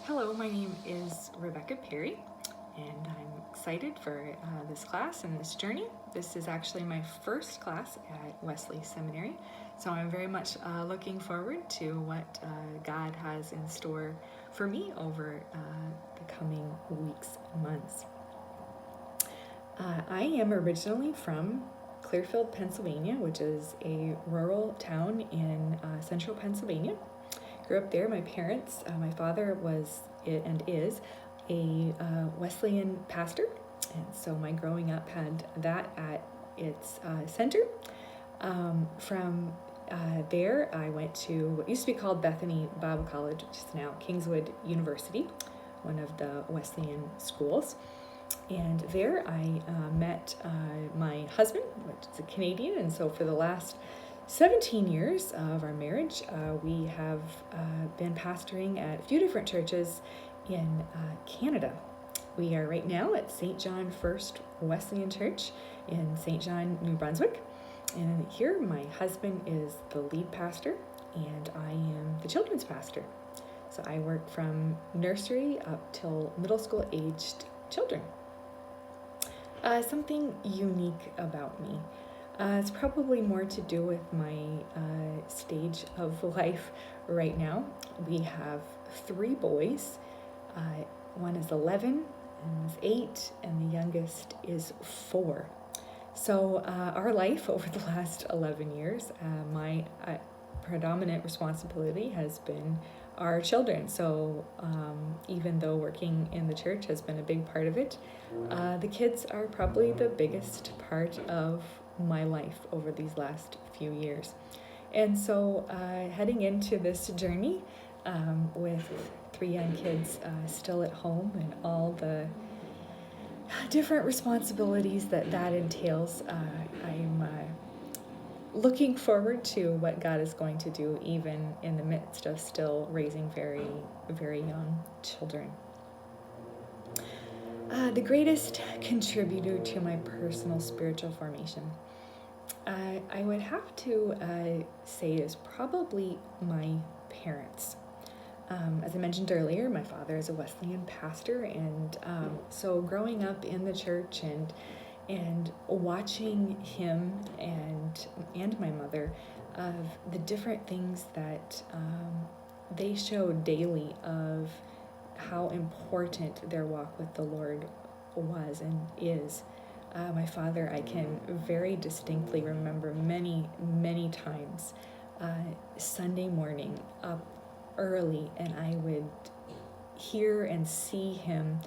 Hello, my name is Rebecca Perry, and I'm excited for this class and this journey. This is actually my first class at Wesley Seminary, so I'm very much looking forward to what God has in store for me over the coming weeks and months. I am originally from Clearfield, Pennsylvania, which is a rural town in central Pennsylvania. Grew up there. My parents, my father was and is a Wesleyan pastor, and so my growing up had that at its center. From there, I went to what used to be called Bethany Bible College, which is now Kingswood University, one of the Wesleyan schools. And there I met my husband, which is a Canadian, and so for the last 17 years of our marriage, we have been pastoring at a few different churches in Canada. We are right now at St. John First Wesleyan Church in St. John, New Brunswick. And here my husband is the lead pastor and I am the children's pastor. So I work from nursery up till middle school aged children. Something unique about me. It's probably more to do with my stage of life right now. We have 3 boys. One is 11, and is 8, and the youngest is 4. So our life over the last 11 years, my predominant responsibility has been our children. So even though working in the church has been a big part of it, the kids are probably the biggest part of my life over these last few years. And so heading into this journey with 3 young kids still at home and all the different responsibilities that entails, I'm looking forward to what God is going to do even in the midst of still raising very, very young children. The greatest contributor to my personal spiritual formation, I would have to say, is probably my parents. As I mentioned earlier, my father is a Wesleyan pastor, and so growing up in the church and watching him and my mother of the different things that they showed daily of how important their walk with the Lord was and is. My father, I can very distinctly remember many, many times Sunday morning up early, and I would hear and see him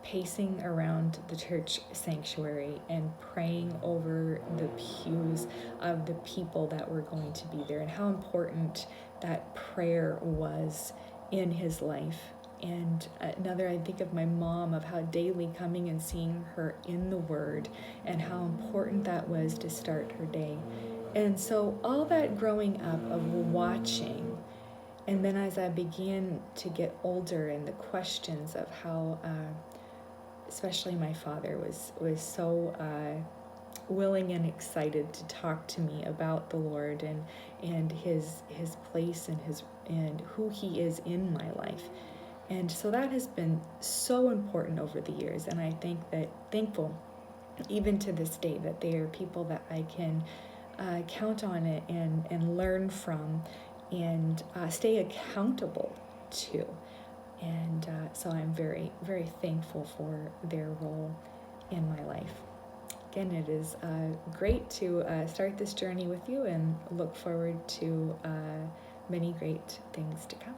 pacing around the church sanctuary and praying over the pews of the people that were going to be there and how important that prayer was in his life. And another, I think of my mom, of how daily coming and seeing her in the Word and how important that was to start her day. And so all that growing up of watching, and then as I began to get older and the questions of how especially my father was so willing and excited to talk to me about the Lord and his place and who he is in my life. And so that has been so important over the years, and I think thankful even to this day that they are people that I can count on it and learn from and stay accountable to. And so I'm very, very thankful for their role in my life. Again, it is great to start this journey with you and look forward to many great things to come.